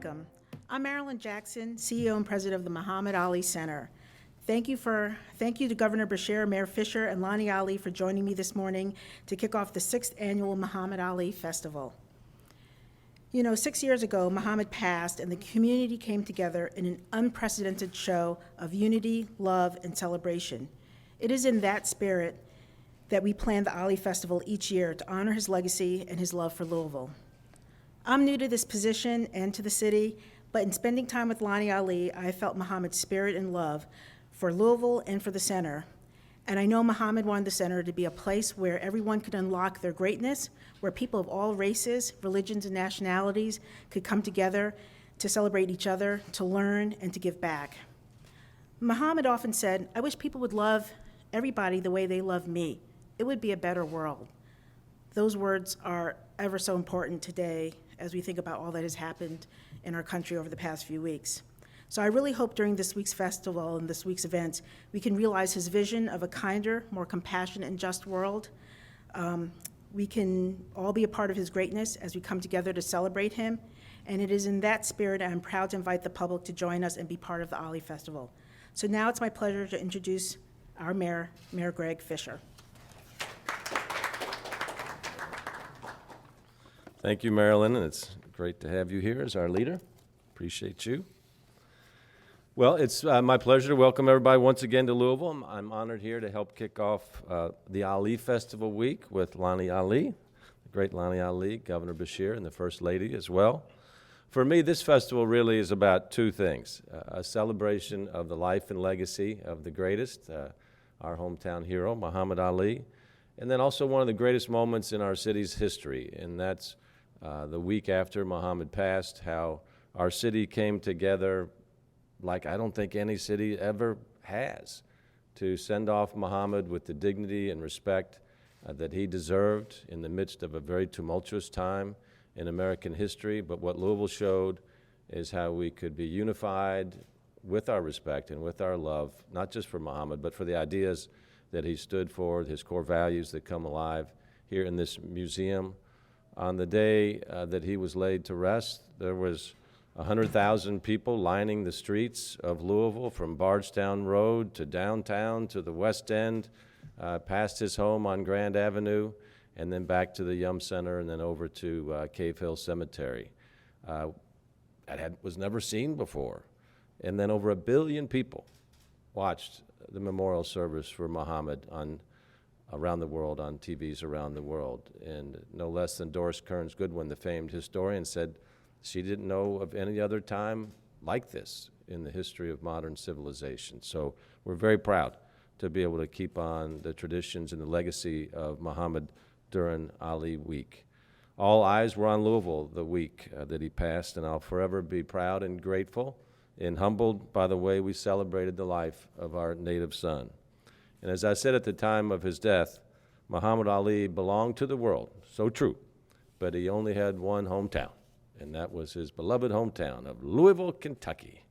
welcome. I'm Marilyn Jackson, CEO and President of the Muhammad Ali Center. Thank you to Governor Beshear, Mayor Fisher, and Lani Ali for joining me this morning to kick off the 6th annual Muhammad Ali Festival. You know, 6 years ago, Muhammad passed and the community came together in an unprecedented show of unity, love, and celebration. It is in that spirit that we plan the Ali Festival each year to honor his legacy and his love for Louisville. I'm new to this position and to the city, but in spending time with Lani Ali, I felt Muhammad's spirit and love for Louisville and for the center. And I know Muhammad wanted the center to be a place where everyone could unlock their greatness, where people of all races, religions, and nationalities could come together to celebrate each other, to learn, and to give back. Muhammad often said, "I wish people would love everybody the way they love me. It would be a better world." Those words are ever so important today as we think about all that has happened in our country over the past few weeks. So I really hope during this week's festival and this week's events, we can realize his vision of a kinder, more compassionate and just world. We can all be a part of his greatness as we come together to celebrate him. And it is in that spirit I'm proud to invite the public to join us and be part of the Ali Festival. So now it's my pleasure to introduce our mayor, Mayor Greg Fisher. Thank you, Marilyn, and it's great to have you here as our leader. Appreciate you. Well, it's my pleasure to welcome everybody once again to Louisville. I'm honored here to help kick off the Ali Festival week with Lani Ali, the great Lani Ali, Governor Beshear, and the First Lady as well. For me, this festival really is about two things: a celebration of the life and legacy of the greatest, our hometown hero, Muhammad Ali, and then also one of the greatest moments in our city's history, and that's the week after Muhammad passed, how our city came together like I don't think any city ever has, to send off Muhammad with the dignity and respect that he deserved in the midst of a very tumultuous time in American history. But what Louisville showed is how we could be unified with our respect and with our love, not just for Muhammad, but for the ideas that he stood for, his core values that come alive here in this museum. On the day that he was laid to rest, there was 100,000 people lining the streets of Louisville from Bardstown Road to downtown to the West End, past his home on Grand Avenue, and then back to the Yum Center and then over to Cave Hill Cemetery. That was never seen before. And then over 1 billion people watched the memorial service for Muhammad around the world, on TVs around the world. And no less than Doris Kearns Goodwin, the famed historian, said she didn't know of any other time like this in the history of modern civilization. So we're very proud to be able to keep on the traditions and the legacy of Muhammad during Ali Week. All eyes were on Louisville the week that he passed, and I'll forever be proud and grateful and humbled by the way we celebrated the life of our native son. And as I said at the time of his death, Muhammad Ali belonged to the world, so true, but he only had one hometown, and that was his beloved hometown of Louisville, Kentucky.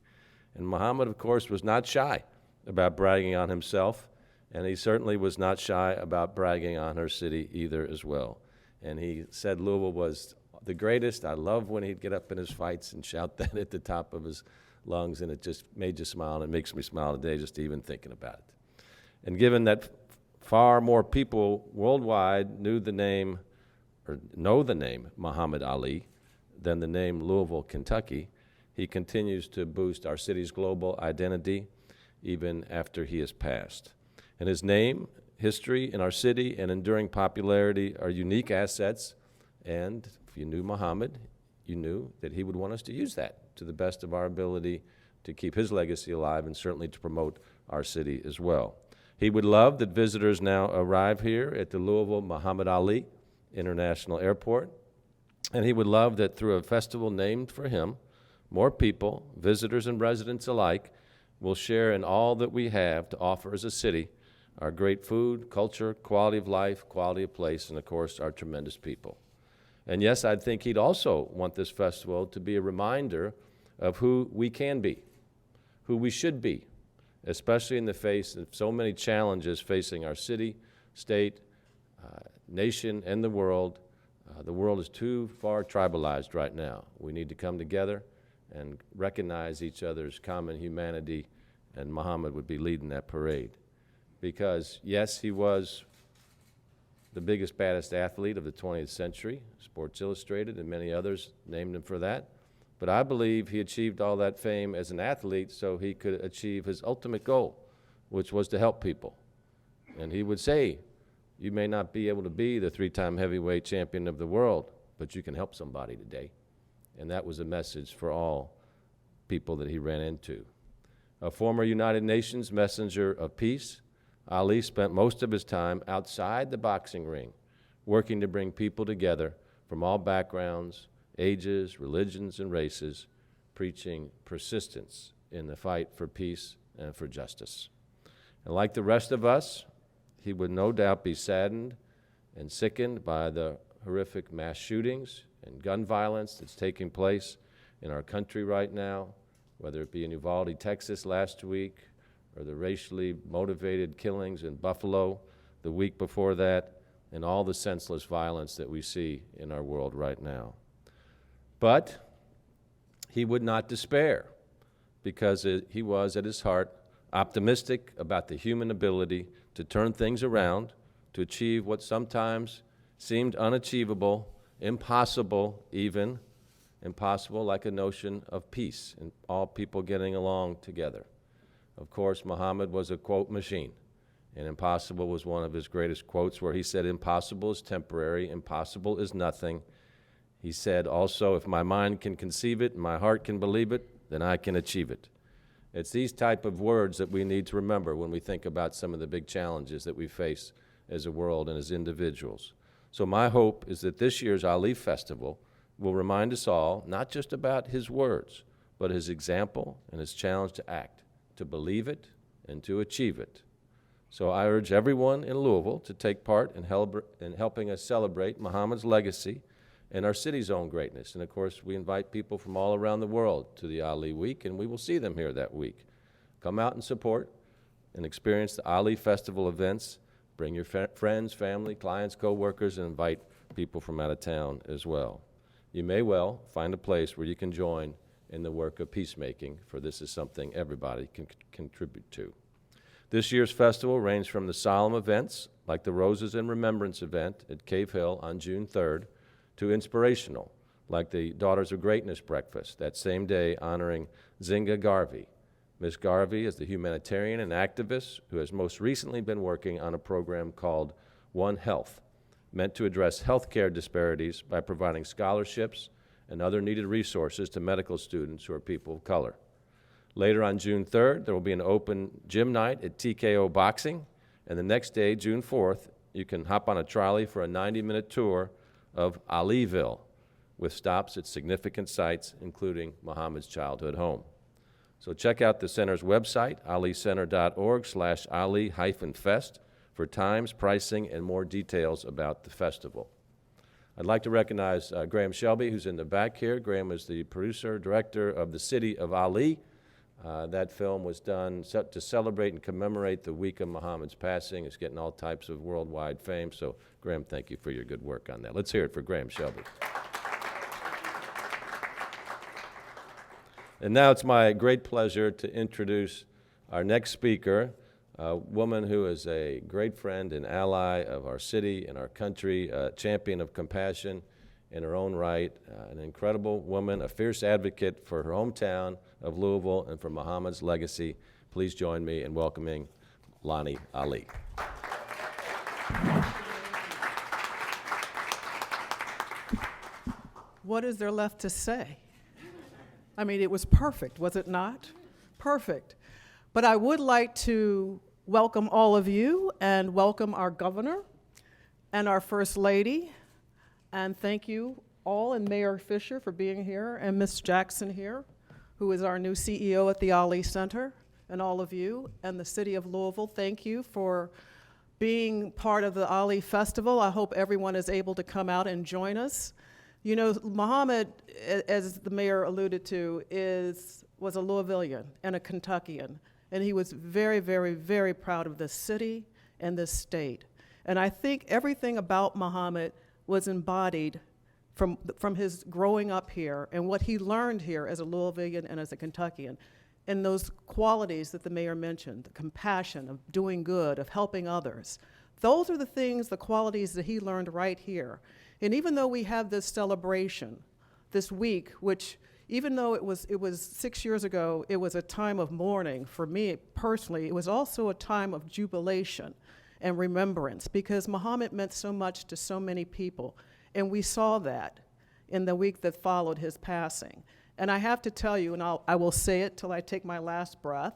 And Muhammad, of course, was not shy about bragging on himself, and he certainly was not shy about bragging on her city either as well. And he said Louisville was the greatest. I love when he'd get up in his fights and shout that at the top of his lungs, and it just made you smile, and it makes me smile today just even thinking about it. And given that far more people worldwide know the name Muhammad Ali than the name Louisville, Kentucky, he continues to boost our city's global identity even after he has passed. And his name, history in our city, and enduring popularity are unique assets, and if you knew Muhammad, you knew that he would want us to use that to the best of our ability to keep his legacy alive and certainly to promote our city as well. He would love that visitors now arrive here at the Louisville Muhammad Ali International Airport, and he would love that through a festival named for him, more people, visitors and residents alike, will share in all that we have to offer as a city, our great food, culture, quality of life, quality of place, and of course our tremendous people. And yes, I think he'd also want this festival to be a reminder of who we can be, who we should be, especially in the face of so many challenges facing our city, state, nation, and the world. The world is too far tribalized right now. We need to come together and recognize each other's common humanity, and Muhammad would be leading that parade. Because, yes, he was the biggest, baddest athlete of the 20th century. Sports Illustrated and many others named him for that. But I believe he achieved all that fame as an athlete so he could achieve his ultimate goal, which was to help people. And he would say, you may not be able to be the 3-time heavyweight champion of the world, but you can help somebody today. And that was a message for all people that he ran into. A former United Nations messenger of peace, Ali spent most of his time outside the boxing ring, working to bring people together from all backgrounds, ages, religions, and races, preaching persistence in the fight for peace and for justice. And like the rest of us, he would no doubt be saddened and sickened by the horrific mass shootings and gun violence that's taking place in our country right now, whether it be in Uvalde, Texas last week, or the racially motivated killings in Buffalo the week before that, and all the senseless violence that we see in our world right now. But he would not despair, because he was, at his heart, optimistic about the human ability to turn things around, to achieve what sometimes seemed unachievable, impossible even, impossible like a notion of peace and all people getting along together. Of course, Muhammad was a quote machine, and impossible was one of his greatest quotes, where he said, impossible is temporary, impossible is nothing. He said also, if my mind can conceive it and my heart can believe it, then I can achieve it. It's these type of words that we need to remember when we think about some of the big challenges that we face as a world and as individuals. So my hope is that this year's Ali Festival will remind us all, not just about his words, but his example and his challenge to act, to believe it, and to achieve it. So I urge everyone in Louisville to take part in helping us celebrate Muhammad's legacy and our city's own greatness. And of course, we invite people from all around the world to the Ali Week, and we will see them here that week. Come out and support and experience the Ali Festival events. Bring your friends, family, clients, co-workers, and invite people from out of town as well. You may well find a place where you can join in the work of peacemaking, for this is something everybody can contribute to. This year's festival ranges from the solemn events, like the Roses in Remembrance event at Cave Hill on June 3rd, to inspirational, like the Daughters of Greatness breakfast that same day honoring Zinga Garvey. Ms. Garvey is the humanitarian and activist who has most recently been working on a program called One Health, meant to address healthcare disparities by providing scholarships and other needed resources to medical students who are people of color. Later on June 3rd, there will be an open gym night at TKO Boxing, and the next day, June 4th, you can hop on a trolley for a 90-minute tour of Aliville, with stops at significant sites, including Muhammad's childhood home. So check out the center's website, alicenter.org/ali-fest, for times, pricing, and more details about the festival. I'd like to recognize Graham Shelby, who's in the back here. Graham is the producer, director of The City of Ali. That film was done to celebrate and commemorate the week of Muhammad's passing. It's getting all types of worldwide fame. So, Graham, thank you for your good work on that. Let's hear it for Graham Shelby. And now it's my great pleasure to introduce our next speaker, a woman who is a great friend and ally of our city and our country, a champion of compassion in her own right, an incredible woman, a fierce advocate for her hometown of Louisville and for Muhammad's legacy. Please join me in welcoming Lani Ali. What is there left to say? I mean, it was perfect, was it not? Perfect. But I would like to welcome all of you and welcome our governor and our first lady. And thank you all, and Mayor Fisher for being here, and Ms. Jackson here, who is our new CEO at the Ali Center, and all of you, and the city of Louisville. Thank you for being part of the Ali Festival. I hope everyone is able to come out and join us. You know, Muhammad, as the mayor alluded to, was a Louisvillian and a Kentuckian, and he was very, very, very proud of this city and this state. And I think everything about Muhammad was embodied from his growing up here and what he learned here as a Louisvillian and as a Kentuckian, and those qualities that the mayor mentioned, the compassion of doing good, of helping others. Those are the things, the qualities that he learned right here. And even though we have this celebration this week, which even though it was 6 years ago, it was a time of mourning for me personally, it was also a time of jubilation and remembrance because Muhammad meant so much to so many people. And we saw that in the week that followed his passing. And I have to tell you, and I will say it till I take my last breath,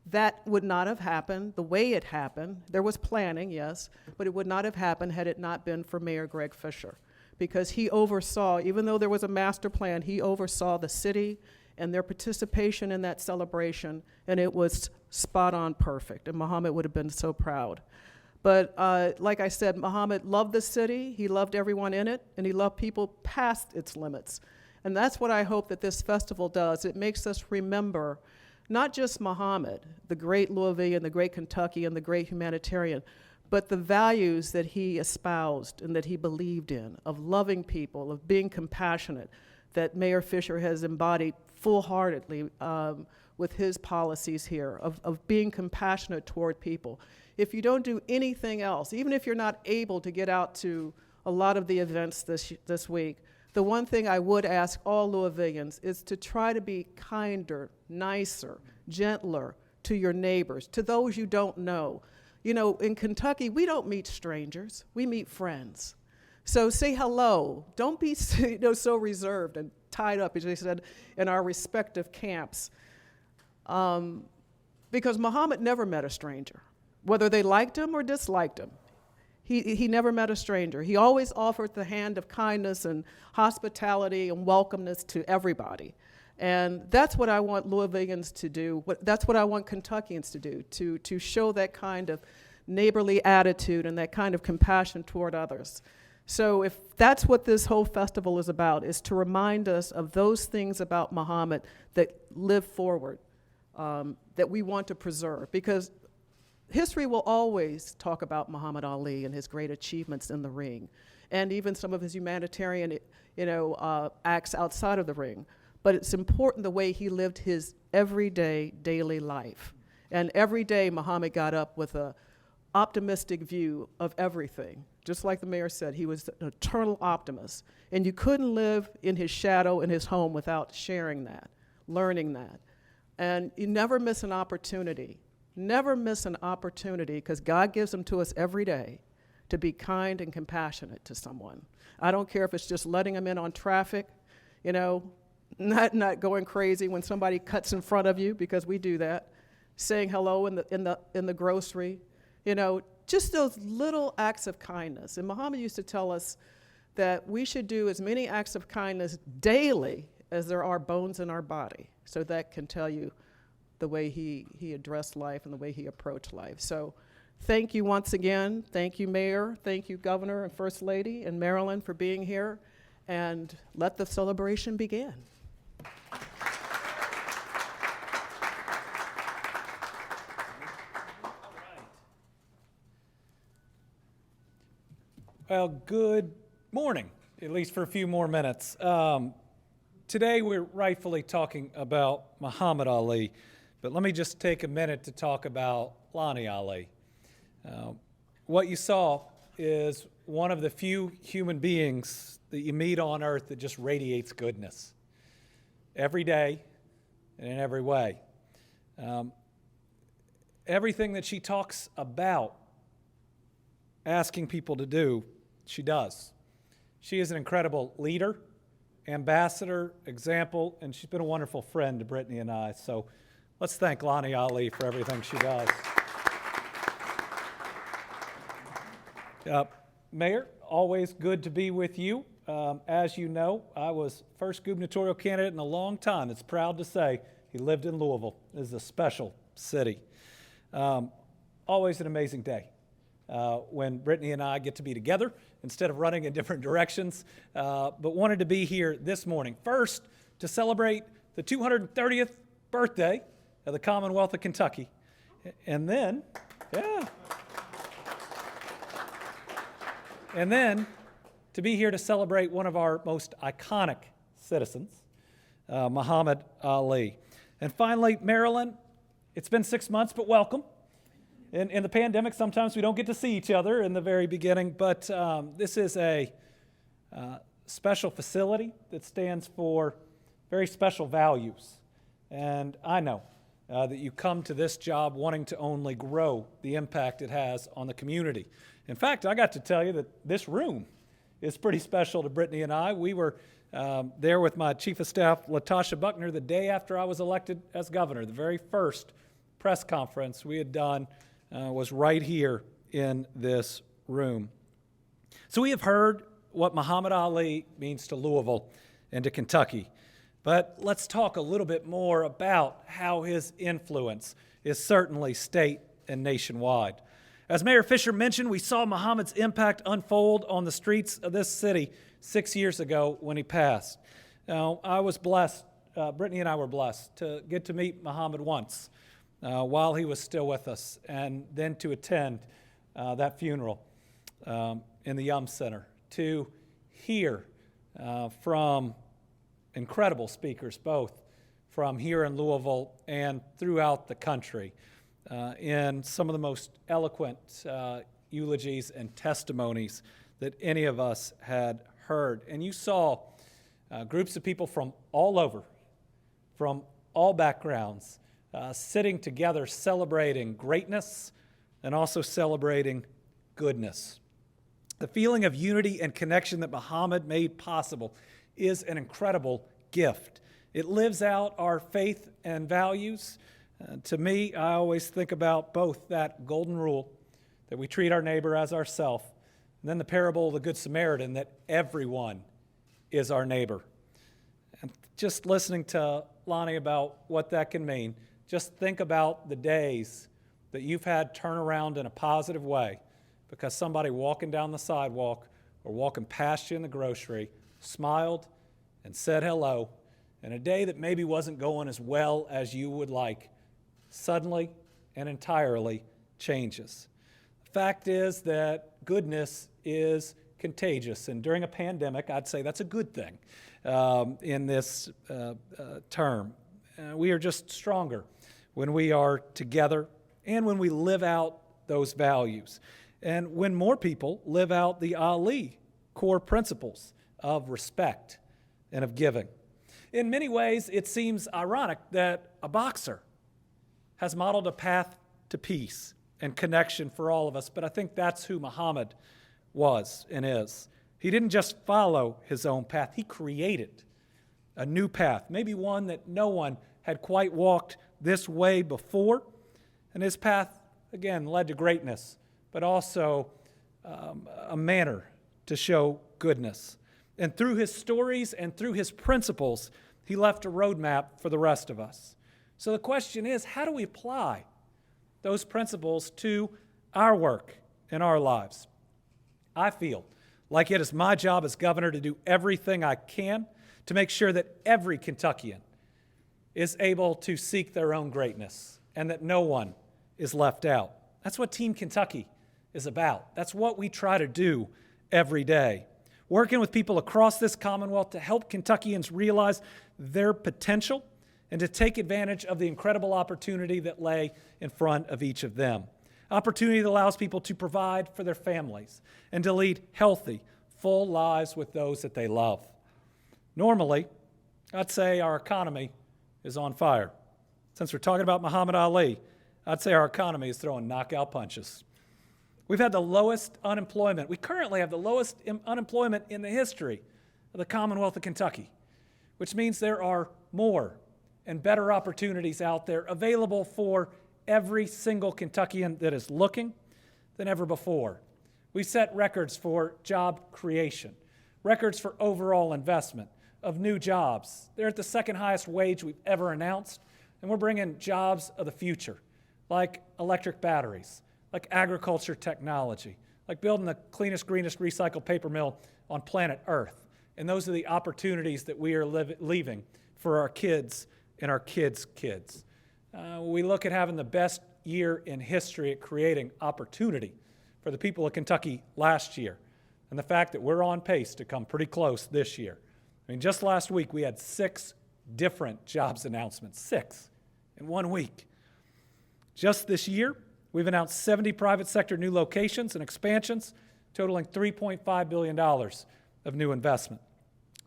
that would not have happened the way it happened. There was planning, yes, but it would not have happened had it not been for Mayor Greg Fisher. Because he oversaw, even though there was a master plan, he oversaw the city and their participation in that celebration, and it was spot on perfect, and Muhammad would have been so proud. But like I said, Muhammad loved the city, he loved everyone in it, and he loved people past its limits. And that's what I hope that this festival does. It makes us remember not just Muhammad, the great Louisvillian, the great Kentuckian, the great humanitarian, but the values that he espoused and that he believed in, of loving people, of being compassionate, that Mayor Fisher has embodied full-heartedly with his policies here, of being compassionate toward people. If you don't do anything else, even if you're not able to get out to a lot of the events this week, the one thing I would ask all Louisvillians is to try to be kinder, nicer, gentler to your neighbors, to those you don't know. You know, in Kentucky, we don't meet strangers, we meet friends. So say hello. Don't be so reserved and tied up, as they said, in our respective camps. Because Muhammad never met a stranger, whether they liked him or disliked him. He never met a stranger. He always offered the hand of kindness and hospitality and welcomeness to everybody. And that's what I want Louisvillians to do. That's what I want Kentuckians to do, to show that kind of neighborly attitude and that kind of compassion toward others. So if that's what this whole festival is about, is to remind us of those things about Muhammad that live forward, that we want to preserve. Because history will always talk about Muhammad Ali and his great achievements in the ring, and even some of his humanitarian acts outside of the ring. But it's important the way he lived his everyday, daily life. And every day Muhammad got up with an optimistic view of everything. Just like the mayor said, he was an eternal optimist. And you couldn't live in his shadow in his home without sharing that, learning that. And you never miss an opportunity. Never miss an opportunity, because God gives them to us every day, to be kind and compassionate to someone. I don't care if it's just letting them in on traffic, not going crazy when somebody cuts in front of you, because we do that, saying hello in the grocery, just those little acts of kindness. And Muhammad used to tell us that we should do as many acts of kindness daily as there are bones in our body. So that can tell you the way he addressed life and the way he approached life. So thank you once again. Thank you, Mayor. Thank you, Governor and First Lady and Marilyn, for being here. And let the celebration begin. Well, good morning, at least for a few more minutes. Today we're rightfully talking about Muhammad Ali, but let me just take a minute to talk about Lani Ali. What you saw is one of the few human beings that you meet on earth that just radiates goodness every day and in every way. Everything that she talks about asking people to do, she does. She is an incredible leader, ambassador, example, and she's been a wonderful friend to Brittany and I. So let's thank Lani Ali for everything she does. Mayor, always good to be with you. As you know, I was first gubernatorial candidate in a long time. It's proud to say he lived in Louisville. This is a special city. Always an amazing day when Brittany and I get to be together instead of running in different directions, but wanted to be here this morning. First, to celebrate the 230th birthday of the Commonwealth of Kentucky. And then to be here to celebrate one of our most iconic citizens, Muhammad Ali. And finally, Marilyn, it's been 6 months, but welcome. In the pandemic, sometimes we don't get to see each other in the very beginning, but this is a special facility that stands for very special values. And I know that you come to this job wanting to only grow the impact it has on the community. In fact, I got to tell you that this room is pretty special to Brittany and I. We were there with my Chief of Staff, Latasha Buckner, the day after I was elected as governor. The very first press conference we had done was right here in this room. So we have heard what Muhammad Ali means to Louisville and to Kentucky. But let's talk a little bit more about how his influence is certainly state and nationwide. As Mayor Fisher mentioned, we saw Muhammad's impact unfold on the streets of this city 6 years ago when he passed. Now, I was blessed, Brittany and I were blessed to get to meet Muhammad once while he was still with us, and then to attend that funeral in the Yum Center, to hear from incredible speakers, both from here in Louisville and throughout the country, in some of the most eloquent eulogies and testimonies that any of us had heard. And you saw groups of people from all over, from all backgrounds, sitting together celebrating greatness and also celebrating goodness. The feeling of unity and connection that Muhammad made possible is an incredible gift. It lives out our faith and values. To me, I always think about both that golden rule that we treat our neighbor as ourselves, and then the parable of the Good Samaritan, that everyone is our neighbor. And just listening to Lani about what that can mean, just think about the days that you've had turn around in a positive way because somebody walking down the sidewalk or walking past you in the grocery smiled and said hello, and a day that maybe wasn't going as well as you would like suddenly and entirely changes. The fact is that goodness is contagious, and during a pandemic, I'd say that's a good thing in this term. We are just stronger when we are together and when we live out those values, and when more people live out the Ali core principles of respect and of giving. In many ways, it seems ironic that a boxer has modeled a path to peace and connection for all of us, but I think that's who Muhammad was and is. He didn't just follow his own path, he created a new path, maybe one that no one had quite walked this way before, and his path, again, led to greatness, but also a manner to show goodness. And through his stories and through his principles, he left a roadmap for the rest of us. So the question is, how do we apply those principles to our work and our lives? I feel like it is my job as governor to do everything I can to make sure that every Kentuckian is able to seek their own greatness and that no one is left out. That's what Team Kentucky is about. That's what we try to do every day. Working with people across this Commonwealth to help Kentuckians realize their potential and to take advantage of the incredible opportunity that lay in front of each of them. Opportunity that allows people to provide for their families and to lead healthy, full lives with those that they love. Normally, I'd say our economy is on fire. Since we're talking about Muhammad Ali, I'd say our economy is throwing knockout punches. We've had the lowest unemployment. We currently have the lowest unemployment in the history of the Commonwealth of Kentucky, which means there are more and better opportunities out there available for every single Kentuckian that is looking than ever before. We set records for job creation, records for overall investment of new jobs. They're at the second highest wage we've ever announced, and we're bringing jobs of the future, like electric batteries, like agriculture technology, like building the cleanest, greenest recycled paper mill on planet Earth. And those are the opportunities that we are leaving for our kids and our kids' kids. We look at having the best year in history at creating opportunity for the people of Kentucky last year. and the fact that we're on pace to come pretty close this year. I mean, just last week we had 6 different jobs announcements, 6 in 1 week. Just this year, we've announced 70 private sector new locations and expansions, totaling $3.5 billion of new investment.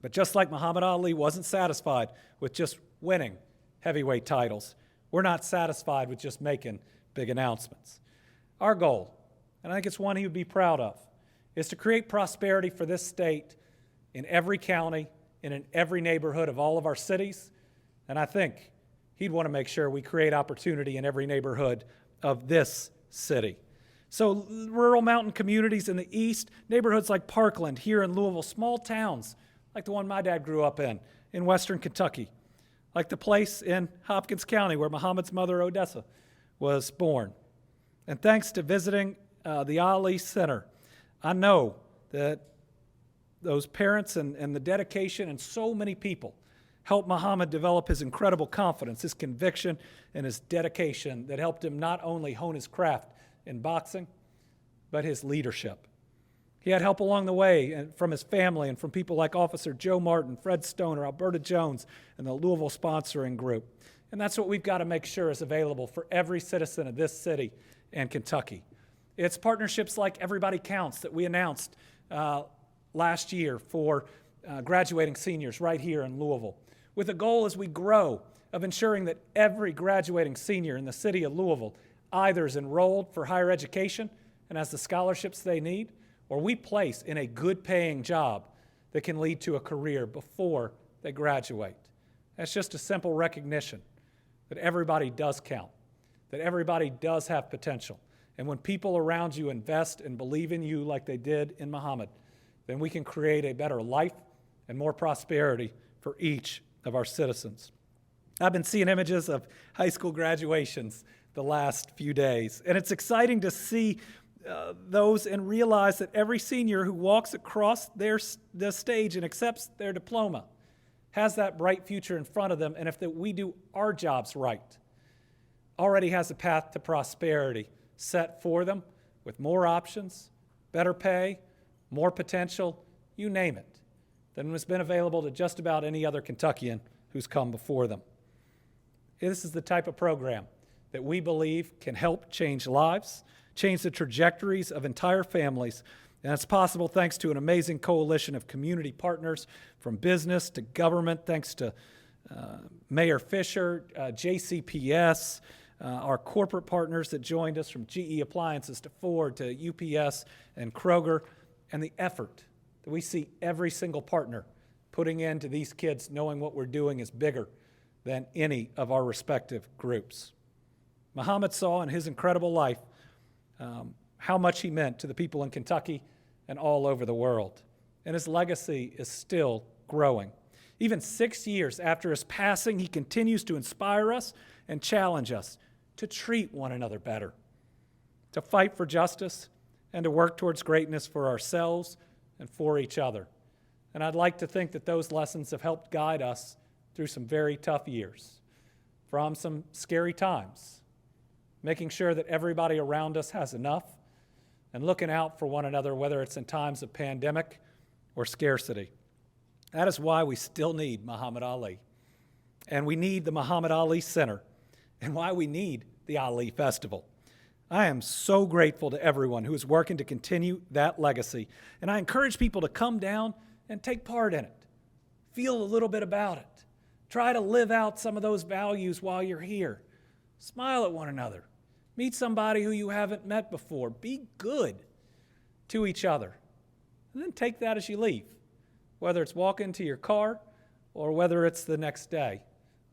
But just like Muhammad Ali wasn't satisfied with just winning heavyweight titles, we're not satisfied with just making big announcements. Our goal, and I think it's one he would be proud of, is to create prosperity for this state in every county and in every neighborhood of all of our cities. And I think he'd want to make sure we create opportunity in every neighborhood of this city. So rural mountain communities in the east, neighborhoods like Parkland here in Louisville, small towns like the one my dad grew up in western Kentucky, like the place in Hopkins County where Muhammad's mother, Odessa, was born. And thanks to visiting the Ali Center, I know that those parents and the dedication and so many people helped Muhammad develop his incredible confidence, his conviction, and his dedication that helped him not only hone his craft in boxing, but his leadership. He had help along the way from his family and from people like Officer Joe Martin, Fred Stoner, Alberta Jones, and the Louisville sponsoring group. And that's what we've got to make sure is available for every citizen of this city and Kentucky. It's partnerships like Everybody Counts that we announced last year for graduating seniors right here in Louisville, with a goal as we grow of ensuring that every graduating senior in the city of Louisville either is enrolled for higher education and has the scholarships they need, or we place in a good-paying job that can lead to a career before they graduate. That's just a simple recognition that everybody does count, that everybody does have potential. And when people around you invest and believe in you like they did in Muhammad, then we can create a better life and more prosperity for each of our citizens. I've been seeing images of high school graduations the last few days, and it's exciting to see those and realize that every senior who walks across the stage and accepts their diploma has that bright future in front of them, and if we do our jobs right, already has a path to prosperity set for them with more options, better pay, more potential, you name it, than has been available to just about any other Kentuckian who's come before them. This is the type of program that we believe can help change lives, change the trajectories of entire families, and it's possible thanks to an amazing coalition of community partners from business to government, thanks to Mayor Fisher, JCPS, our corporate partners that joined us from GE Appliances to Ford to UPS and Kroger, and the effort that we see every single partner putting into these kids knowing what we're doing is bigger than any of our respective groups. Muhammad saw in his incredible life how much he meant to the people in Kentucky and all over the world. And his legacy is still growing. Even 6 years after his passing, he continues to inspire us and challenge us to treat one another better, to fight for justice, and to work towards greatness for ourselves and for each other. And I'd like to think that those lessons have helped guide us through some very tough years, from some scary times, making sure that everybody around us has enough, and looking out for one another, whether it's in times of pandemic or scarcity. That is why we still need Muhammad Ali, and we need the Muhammad Ali Center, and why we need the Ali Festival. I am so grateful to everyone who is working to continue that legacy, and I encourage people to come down and take part in it. Feel a little bit about it. Try to live out some of those values while you're here. Smile at one another. Meet somebody who you haven't met before. Be good to each other. And then take that as you leave, whether it's walking to your car or whether it's the next day.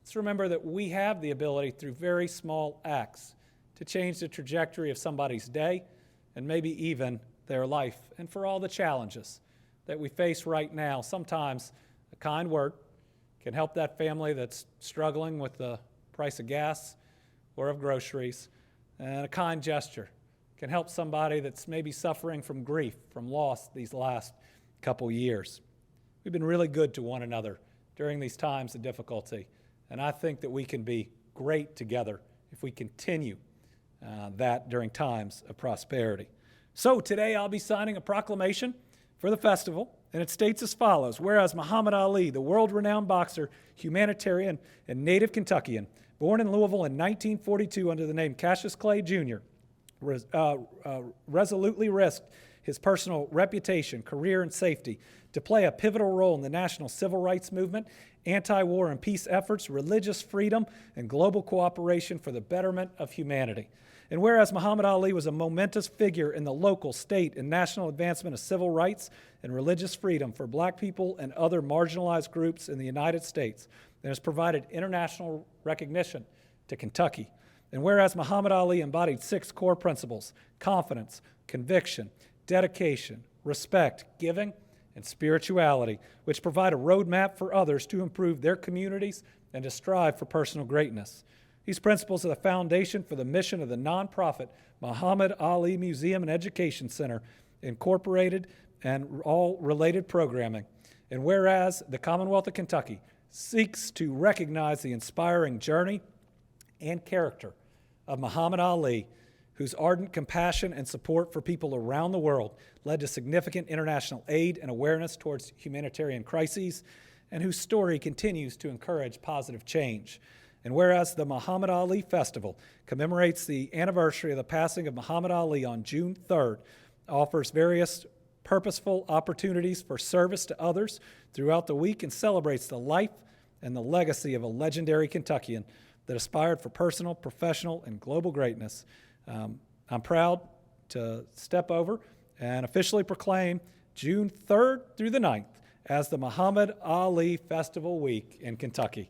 Let's remember that we have the ability through very small acts to change the trajectory of somebody's day and maybe even their life. And for all the challenges that we face right now, sometimes a kind word can help that family that's struggling with the price of gas or of groceries, and a kind gesture can help somebody that's maybe suffering from grief, from loss these last couple years. We've been really good to one another during these times of difficulty, and I think that we can be great together if we continue that during times of prosperity. So today I'll be signing a proclamation for the festival, and it states as follows: whereas Muhammad Ali, the world-renowned boxer, humanitarian, and native Kentuckian, born in Louisville in 1942 under the name Cassius Clay Jr., resolutely risked his personal reputation, career, and safety to play a pivotal role in the national civil rights movement, anti-war and peace efforts, religious freedom, and global cooperation for the betterment of humanity. And whereas Muhammad Ali was a momentous figure in the local, state, and national advancement of civil rights and religious freedom for black people and other marginalized groups in the United States, and has provided international recognition to Kentucky. And whereas Muhammad Ali embodied 6 core principles: confidence, conviction, dedication, respect, giving, and spirituality, which provide a roadmap for others to improve their communities and to strive for personal greatness. These principles are the foundation for the mission of the nonprofit Muhammad Ali Museum and Education Center, Incorporated, and all related programming. And whereas the Commonwealth of Kentucky seeks to recognize the inspiring journey and character of Muhammad Ali, whose ardent compassion and support for people around the world led to significant international aid and awareness towards humanitarian crises, and whose story continues to encourage positive change. And whereas the Muhammad Ali Festival commemorates the anniversary of the passing of Muhammad Ali on June 3rd, offers various purposeful opportunities for service to others throughout the week, and celebrates the life and the legacy of a legendary Kentuckian that aspired for personal, professional, and global greatness. I'm proud to step over and officially proclaim June 3rd through the 9th as the Muhammad Ali Festival Week in Kentucky.